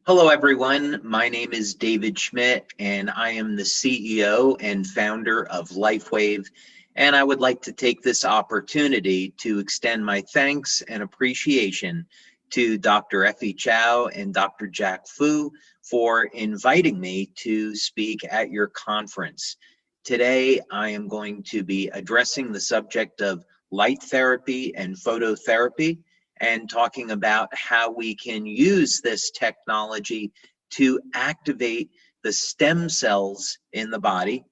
Hello, everyone. My name is David Schmidt, and I am the CEO and founder of Lifewave. And I would like to take this opportunity to extend my thanks and appreciation to Dr. Effie Chow and Dr. Jack Fu for inviting me to speak at your conference. Today, I am going to be addressing the subject of light therapy and phototherapy, and talking about how we can use this technology to activate the stem cells in the body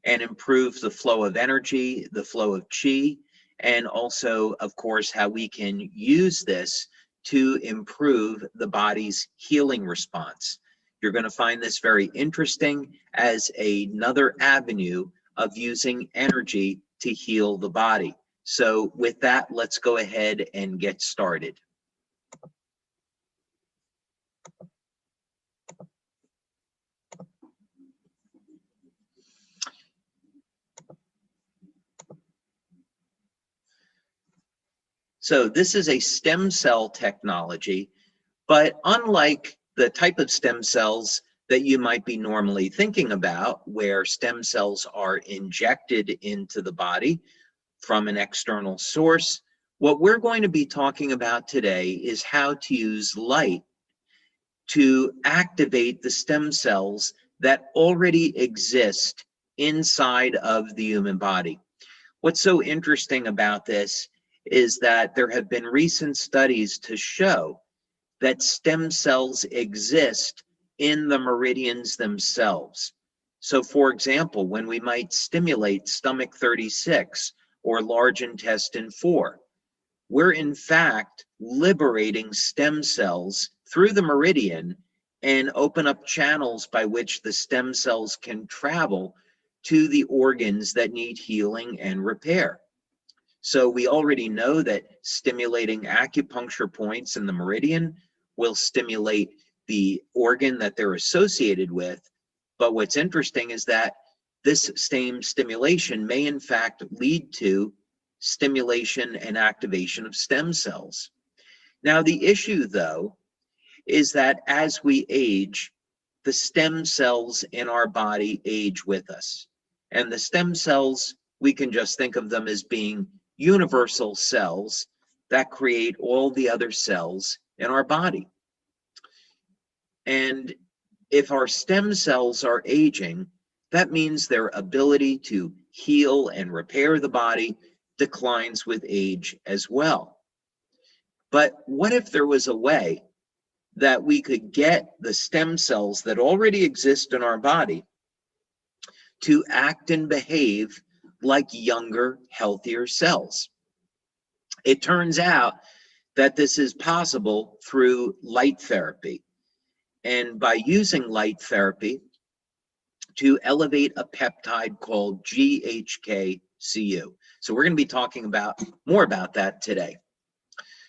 and improve the flow of energy, the flow of chi, and also, of course, how we can use this to improve the body's healing response. You're going to find this very interesting as another avenue of using energy to heal the body. So with that, let's go ahead and get started. So this is a stem cell technology, but unlike the type of stem cells that you might be normally thinking about, where stem cells are injected into the body from an external source, what we're going to be talking about today is how to use light to activate the stem cells that already exist inside of the human body. What's so interesting about this is that there have been recent studies to show that stem cells exist in the meridians themselves. So for example, when we might stimulate stomach 36 or large intestine 4, we're in fact liberating stem cells through the meridian and open up channels by which the stem cells can travel to the organs that need healing and repair. So we already know that stimulating acupuncture points in the meridian will stimulate the organ that they're associated with. But what's interesting is that this same stimulation may in fact lead to stimulation and activation of stem cells. Now, the issue, though, is that as we age, the stem cells in our body age with us. And the stem cells, we can just think of them as being universal cells that create all the other cells in our body. And if our stem cells are aging, that means their ability to heal and repair the body declines with age as well. But what if there was a way that we could get the stem cells that already exist in our body to act and behave like younger, healthier cells? It turns out that this is possible through light therapy. And by using light therapy to elevate a peptide called GHK Cu. So we're going to be talking more about that today.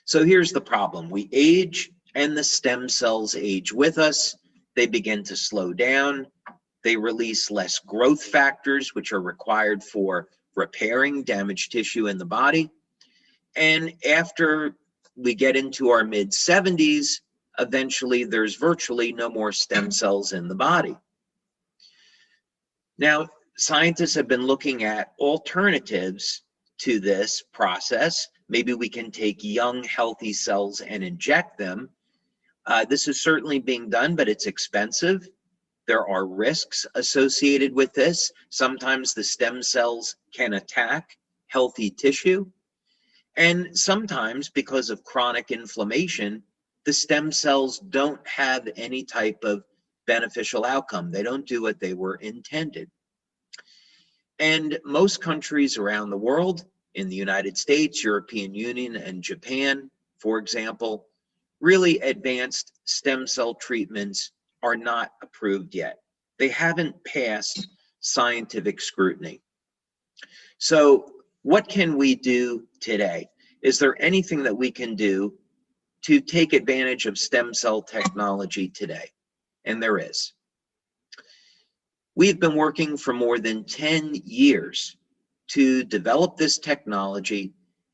So here's the problem. We age and the stem cells age with us. They begin to slow down. They release less growth factors, which are required for repairing damaged tissue in the body. And after we get into our mid-70s, eventually there's virtually no more stem cells in the body. Now, scientists have been looking at alternatives to this process. Maybe we can take young, healthy cells and inject them. This is certainly being done, but it's expensive. There are risks associated with this. Sometimes the stem cells can attack healthy tissue. And sometimes, because of chronic inflammation, the stem cells don't have any type of beneficial outcome. They don't do what they were intended. And most countries around the world, in the United States, European Union, and Japan, for example, really advanced stem cell treatments are not approved yet. They haven't passed scientific scrutiny. So what can we do today? Is there anything that we can do to take advantage of stem cell technology today? And there is. We've been working for more than 10 years to develop this technology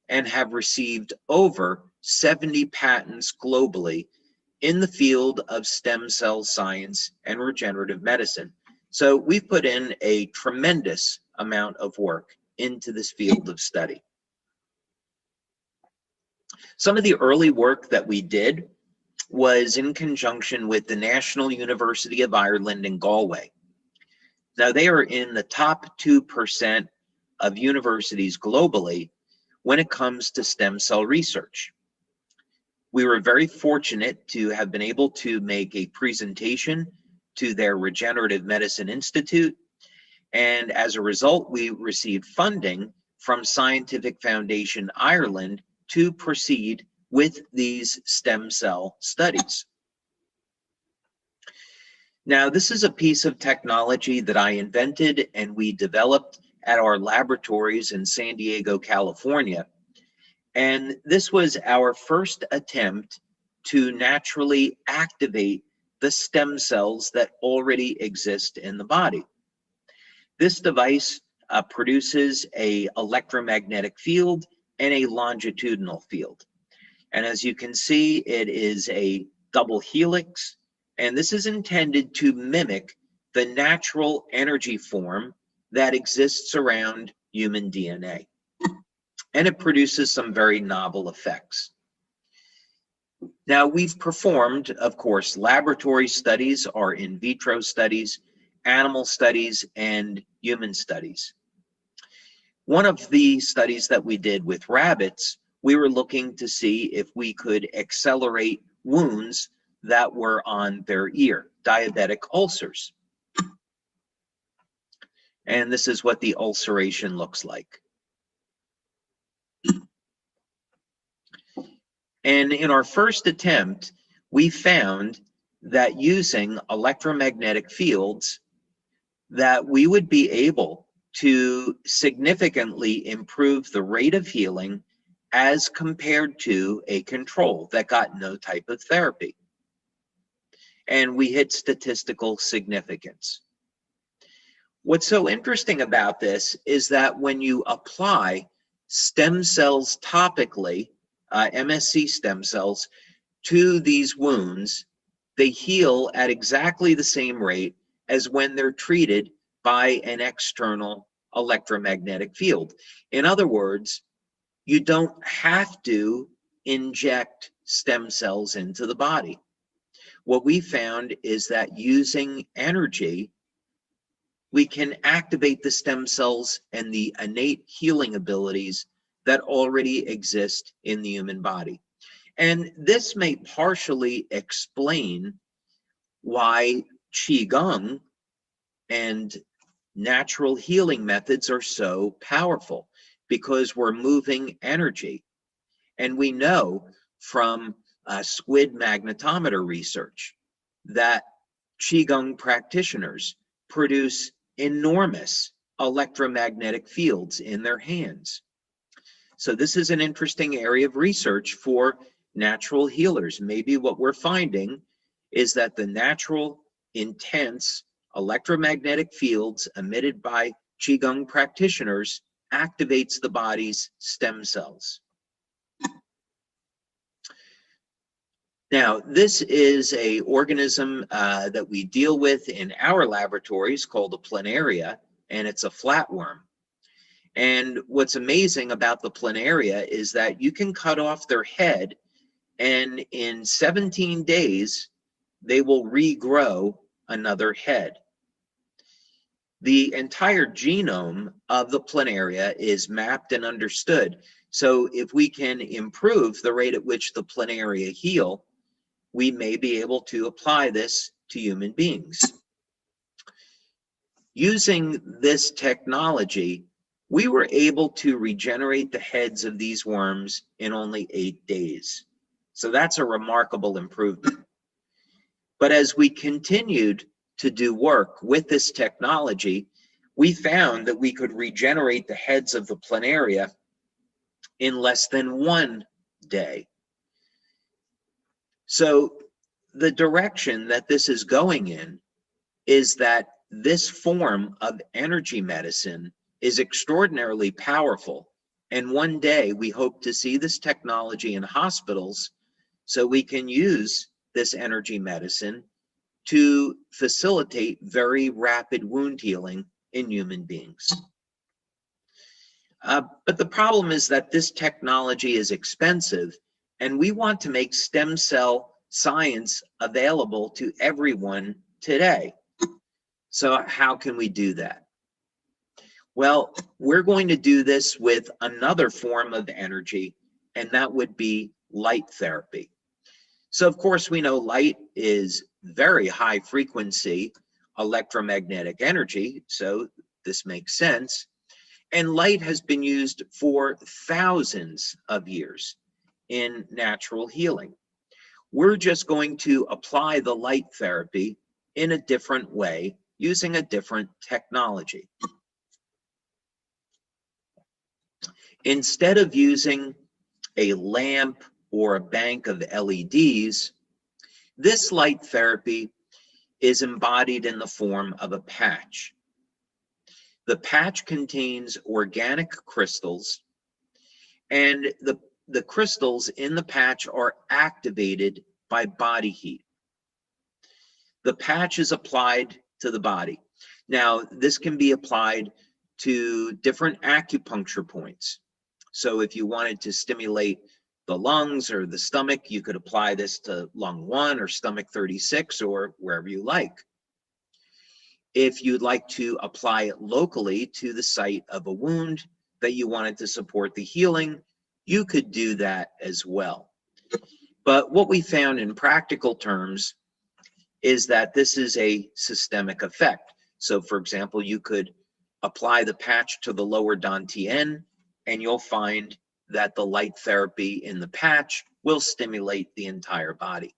and have received over 70 patents globally in the field of stem cell science and regenerative medicine. So we've put in a tremendous amount of work into this field of study. Some of the early work that we did was in conjunction with the National University of Ireland in Galway. Now, they are in the top 2% of universities globally when it comes to stem cell research. We were very fortunate to have been able to make a presentation to their Regenerative Medicine Institute, and as a result, we received funding from Scientific Foundation Ireland to proceed with these stem cell studies. Now, this is a piece of technology that I invented and we developed at our laboratories in San Diego, California. And this was our first attempt to naturally activate the stem cells that already exist in the body. This device produces an electromagnetic field and a longitudinal field. And as you can see, it is a double helix, and this is intended to mimic the natural energy form that exists around human DNA. And it produces some very novel effects. Now, we've performed, of course, laboratory studies, or in vitro studies, animal studies, and human studies. One of the studies that we did with rabbits, we were looking to see if we could accelerate wounds that were on their ear, diabetic ulcers. And this is what the ulceration looks like. And in our first attempt, we found that using electromagnetic fields, that we would be able to significantly improve the rate of healing as compared to a control that got no type of therapy. And we hit statistical significance. What's so interesting about this is that when you apply stem cells topically, MSC stem cells, to these wounds, they heal at exactly the same rate as when they're treated by an external electromagnetic field. In other words, you don't have to inject stem cells into the body. What we found is that using energy, we can activate the stem cells and the innate healing abilities that already exist in the human body. And this may partially explain why Qigong and natural healing methods are so powerful, because we're moving energy. And we know from squid magnetometer research that Qigong practitioners produce enormous electromagnetic fields in their hands. So this is an interesting area of research for natural healers. Maybe what we're finding is that the natural, intense electromagnetic fields emitted by Qigong practitioners activates the body's stem cells. Now, this is an organism that we deal with in our laboratories called a planaria, and it's a flatworm. And what's amazing about the planaria is that you can cut off their head, and in 17 days, they will regrow another head. The entire genome of the planaria is mapped and understood. So if we can improve the rate at which the planaria heal, we may be able to apply this to human beings. Using this technology, we were able to regenerate the heads of these worms in only 8 days. So that's a remarkable improvement. But as we continued to do work with this technology, we found that we could regenerate the heads of the planaria in less than 1 day. So the direction that this is going in is that this form of energy medicine is extraordinarily powerful. And one day we hope to see this technology in hospitals so we can use this energy medicine to facilitate very rapid wound healing in human beings. But the problem is that this technology is expensive, and we want to make stem cell science available to everyone today. So how can we do that? Well, we're going to do this with another form of energy, and that would be light therapy. So of course we know light is very high frequency electromagnetic energy, so this makes sense. And light has been used for thousands of years in natural healing. We're just going to apply the light therapy in a different way using a different technology. Instead of using a lamp or a bank of LEDs, this light therapy is embodied in the form of a patch. The patch contains organic crystals, and the crystals in the patch are activated by body heat. The patch is applied to the body. Now, this can be applied to different acupuncture points. So if you wanted to stimulate the lungs or the stomach, you could apply this to lung 1 or stomach 36 or wherever you like. If you'd like to apply it locally to the site of a wound that you wanted to support the healing, you could do that as well. But what we found in practical terms is that this is a systemic effect. So for example, you could apply the patch to the lower dantian, and you'll find that the light therapy in the patch will stimulate the entire body.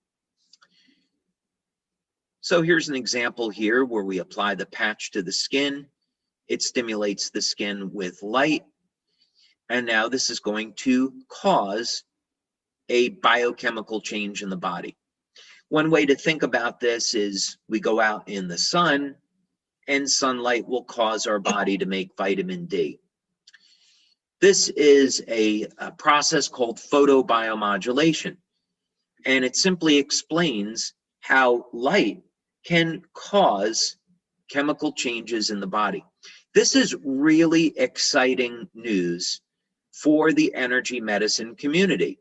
So here's an example here where we apply the patch to the skin. It stimulates the skin with light. And now this is going to cause a biochemical change in the body. One way to think about this is we go out in the sun, and sunlight will cause our body to make vitamin D. This is a process called photobiomodulation, and it simply explains how light can cause chemical changes in the body. This is really exciting news for the energy medicine community,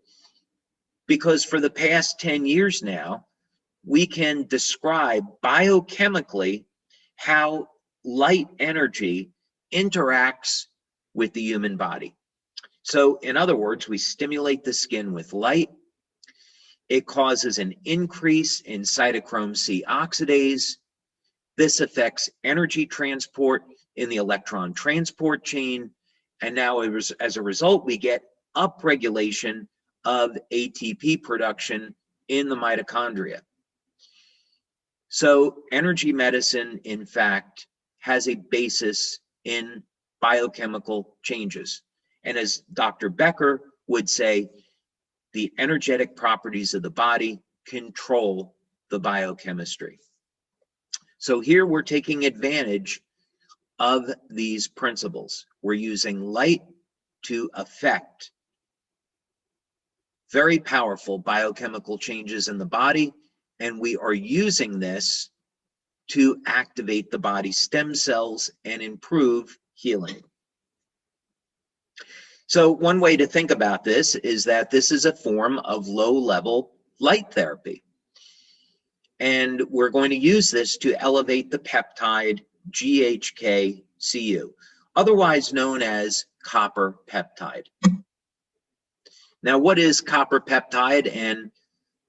because for the past 10 years now, we can describe biochemically how light energy interacts with the human body. So in other words, we stimulate the skin with light. It causes an increase in cytochrome C oxidase. This affects energy transport in the electron transport chain. And now as a result, we get upregulation of ATP production in the mitochondria. So energy medicine, in fact, has a basis in biochemical changes. And as Dr. Becker would say, the energetic properties of the body control the biochemistry. So here we're taking advantage of these principles. We're using light to affect very powerful biochemical changes in the body, and we are using this to activate the body's stem cells and improve healing. So one way to think about this is that this is a form of low-level light therapy. And we're going to use this to elevate the peptide GHK-Cu, otherwise known as copper peptide. Now, what is copper peptide, and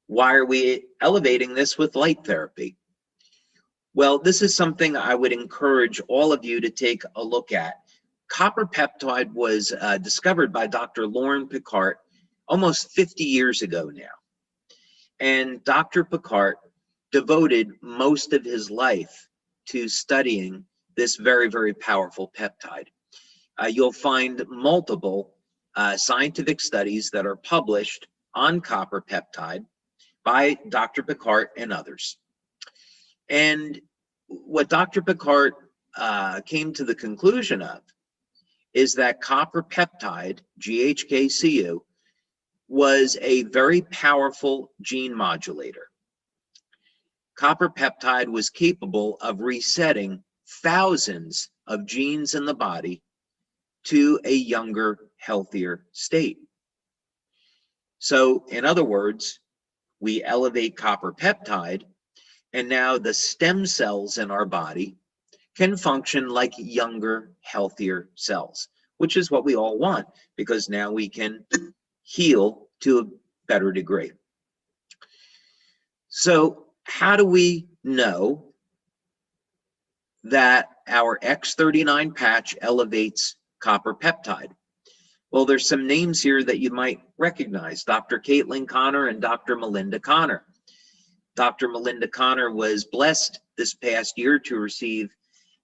why are we elevating this with light therapy? Well, this is something I would encourage all of you to take a look at. Copper peptide was discovered by Dr. Lauren Picard almost 50 years ago now. And Dr. Picard devoted most of his life to studying this very, very powerful peptide. You'll find multiple scientific studies that are published on copper peptide by Dr. Picard and others. And what Dr. Picard came to the conclusion of is that copper peptide, GHK-Cu, was a very powerful gene modulator. copper peptide was capable of resetting thousands of genes in the body to a younger, healthier state. So, in other words, we elevate copper peptide, and now the stem cells in our body can function like younger, healthier cells, which is what we all want, because now we can heal to a better degree. So, how do we know that our X39 patch elevates copper peptide? Well, there's some names here that you might recognize: Dr. Caitlin Connor and Dr. Melinda Connor. Dr. Melinda Connor was blessed this past year to receive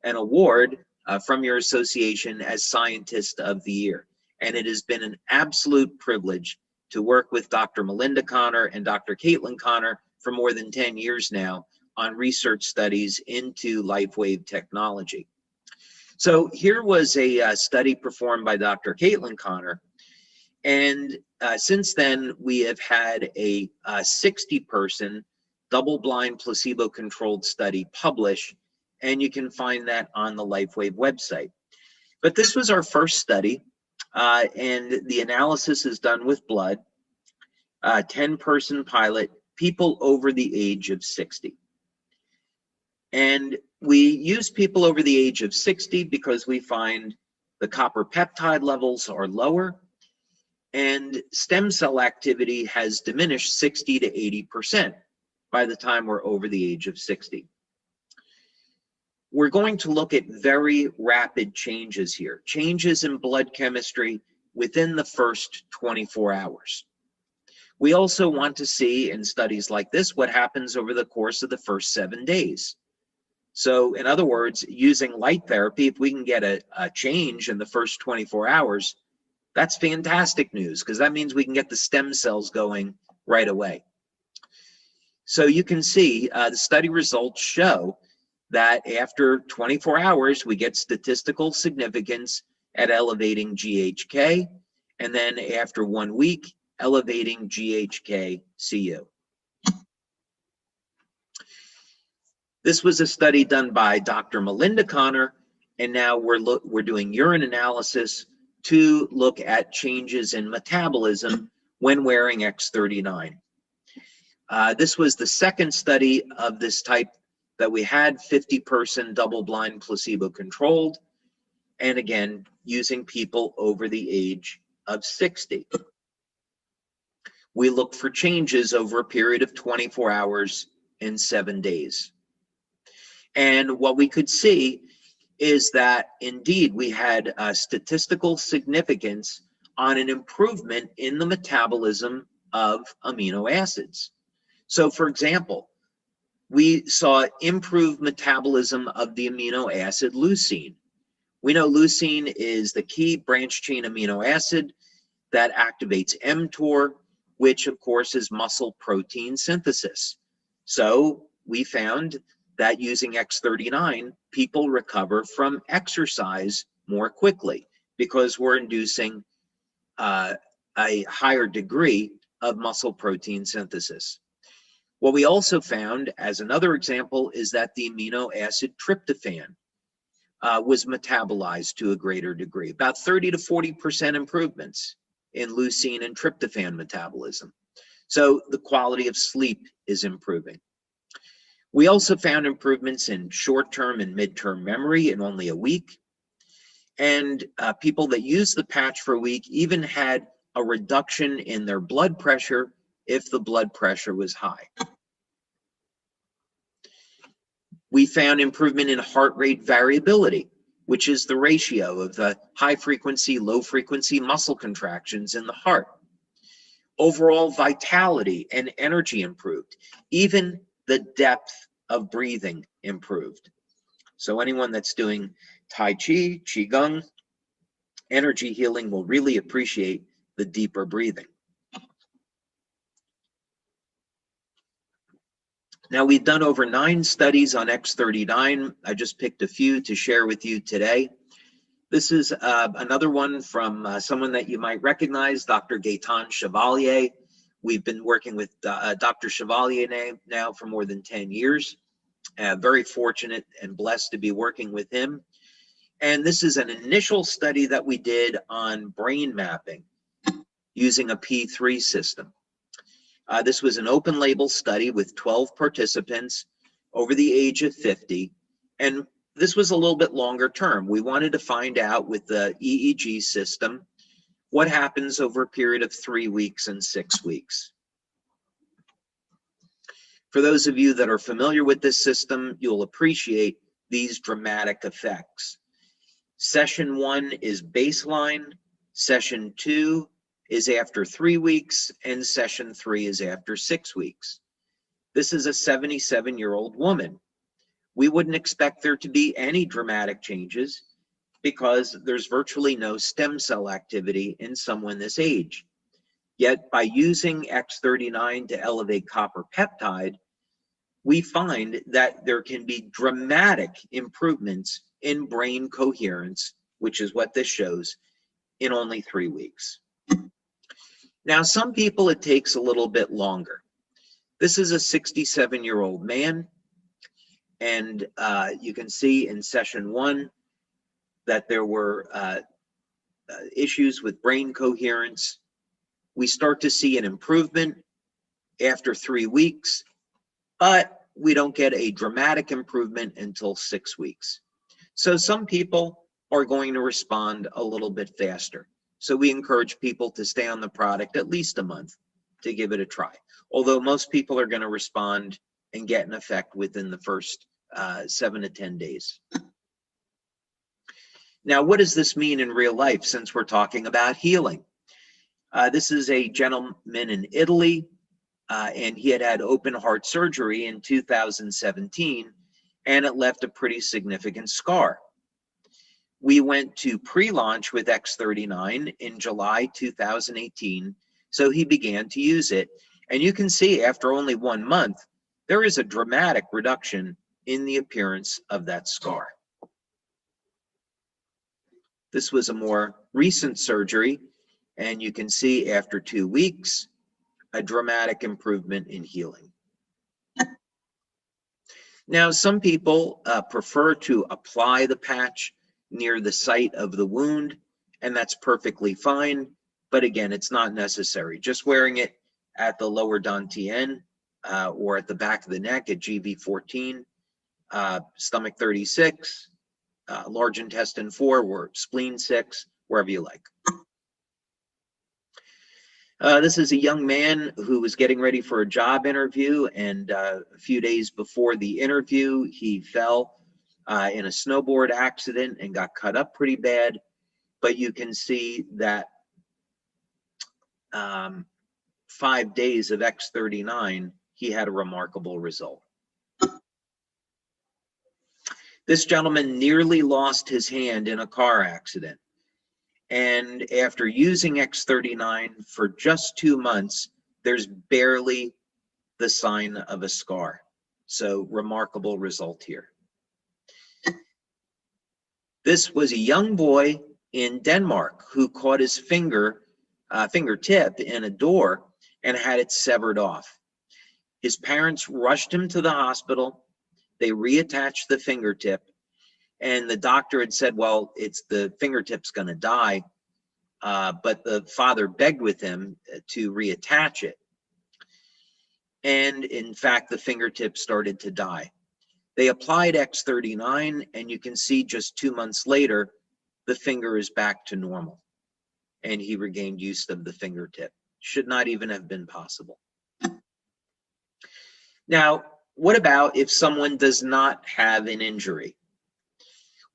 an award from your association as Scientist of the Year. And it has been an absolute privilege to work with Dr. Melinda Connor and Dr. Caitlin Connor for more than 10 years now on research studies into Lifewave technology. So here was a study performed by Dr. Caitlin Connor, and since then we have had a 60-person double-blind placebo-controlled study published, and you can find that on the Lifewave website. But this was our first study, and the analysis is done with blood, 10-person pilot, people over the age of 60. And we use people over the age of 60 because we find the copper peptide levels are lower, and stem cell activity has diminished 60 to 80% by the time we're over the age of 60. We're going to look at very rapid changes here, changes in blood chemistry within the first 24 hours. We also want to see in studies like this what happens over the course of the first 7 days. So in other words, using light therapy, if we can get a change in the first 24 hours, that's fantastic news, because that means we can get the stem cells going right away. So you can see the study results show that after 24 hours, we get statistical significance at elevating GHK, and then after 1 week, elevating GHK-Cu. This was a study done by Dr. Melinda Connor, and now we're doing urine analysis to look at changes in metabolism when wearing X39. This was the second study of this type that we had, 50-person double-blind placebo-controlled, and again, using people over the age of 60. We looked for changes over a period of 24 hours and 7 days. And what we could see is that indeed we had statistical significance on an improvement in the metabolism of amino acids. So for example, we saw improved metabolism of the amino acid leucine. We know leucine is the key branch chain amino acid that activates mTOR, which of course is muscle protein synthesis. So we found that using X39, people recover from exercise more quickly because we're inducing a higher degree of muscle protein synthesis. What we also found, as another example, is that the amino acid tryptophan was metabolized to a greater degree, about 30 to 40% improvements in leucine and tryptophan metabolism. So the quality of sleep is improving. We also found improvements in short-term and mid-term memory in only a week. And people that used the patch for a week even had a reduction in their blood pressure if the blood pressure was high. We found improvement in heart rate variability, which is the ratio of the high-frequency, low-frequency muscle contractions in the heart. Overall vitality and energy improved. Even the depth of breathing improved. So anyone that's doing Tai Chi, Qigong, energy healing will really appreciate the deeper breathing. Now we've done over 9 studies on X39. I just picked a few to share with you today. This is another one from someone that you might recognize, Dr. Gaetan Chevalier, We've been working with Dr. Chevalier now for more than 10 years. Very fortunate and blessed to be working with him. And this is an initial study that we did on brain mapping using a P3 system. This was an open label study with 12 participants over the age of 50. And this was a little bit longer term. We wanted to find out with the EEG system what happens over a period of 3 weeks and 6 weeks. For those of you that are familiar with this system, you'll appreciate these dramatic effects. Session 1 is baseline, session 2 is after 3 weeks, and session 3 is after 6 weeks. This is a 77-year-old woman. We wouldn't expect there to be any dramatic changes because there's virtually no stem cell activity in someone this age. Yet by using X39 to elevate copper peptide, we find that there can be dramatic improvements in brain coherence, which is what this shows, in only 3 weeks. Now, some people it takes a little bit longer. This is a 67-year-old man, and you can see in session 1 that there were issues with brain coherence. We start to see an improvement after 3 weeks, but we don't get a dramatic improvement until 6 weeks. So some people are going to respond a little bit faster. So we encourage people to stay on the product at least a month to give it a try. Although most people are going to respond and get an effect within the first 7 to 10 days. Now, what does this mean in real life since we're talking about healing? This is a gentleman in Italy, and he had had open heart surgery in 2017, and it left a pretty significant scar. We went to pre-launch with X39 in July 2018, so he began to use it. And you can see after only 1 month, there is a dramatic reduction in the appearance of that scar. This was a more recent surgery, and you can see after 2 weeks, a dramatic improvement in healing. Now, some people prefer to apply the patch near the site of the wound, and that's perfectly fine. But again, it's not necessary. Just wearing it at the lower dantian or at the back of the neck at GV14, stomach 36, large intestine 4, or spleen 6, wherever you like. This is a young man who was getting ready for a job interview, and a few days before the interview, he fell in a snowboard accident and got cut up pretty bad. But you can see that 5 days of X39, he had a remarkable result. This gentleman nearly lost his hand in a car accident. And after using X39 for just 2 months, there's barely the sign of a scar. So remarkable result here. This was a young boy in Denmark who caught his fingertip in a door and had it severed off. His parents rushed him to the hospital. They reattached the fingertip, and the doctor had said, well, the fingertip's going to die. But the father begged with him to reattach it. And in fact, the fingertip started to die. They applied X39, and you can see just 2 months later, the finger is back to normal, and he regained use of the fingertip. Should not even have been possible. Now, what about if someone does not have an injury?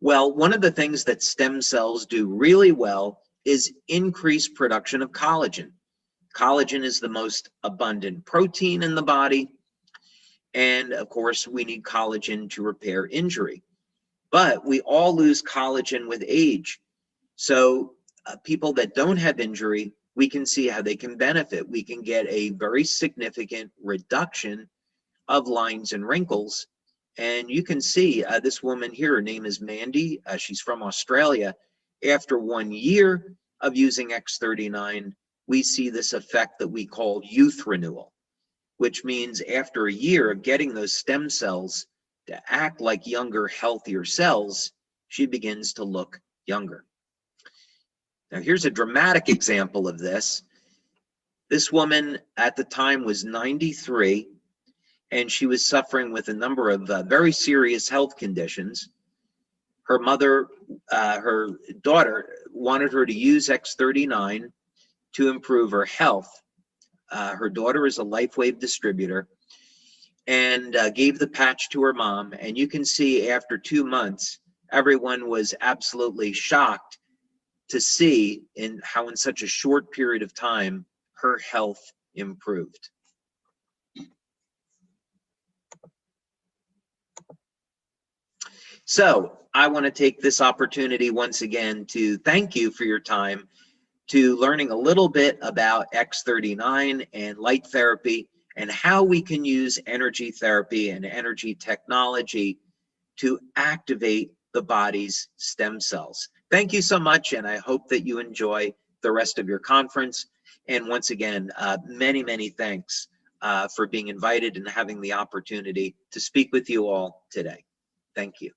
Well, one of the things that stem cells do really well is increase production of collagen. Collagen is the most abundant protein in the body. And of course, we need collagen to repair injury. But we all lose collagen with age. So people that don't have injury, we can see how they can benefit. We can get a very significant reduction of lines and wrinkles. And you can see this woman here, her name is Mandy. She's from Australia. After 1 year of using X39, we see this effect that we call youth renewal, which means after a year of getting those stem cells to act like younger, healthier cells, she begins to look younger. Now, here's a dramatic example of this. This woman at the time was 93, and she was suffering with a number of very serious health conditions. Her daughter wanted her to use X39 to improve her health. Her daughter is a Lifewave distributor, and gave the patch to her mom. And you can see after 2 months, everyone was absolutely shocked to see how in such a short period of time, her health improved. So I want to take this opportunity once again to thank you for your time, to learning a little bit about X39 and light therapy and how we can use energy therapy and energy technology to activate the body's stem cells. Thank you so much, and I hope that you enjoy the rest of your conference. And once again, many, many thanks for being invited and having the opportunity to speak with you all today. Thank you.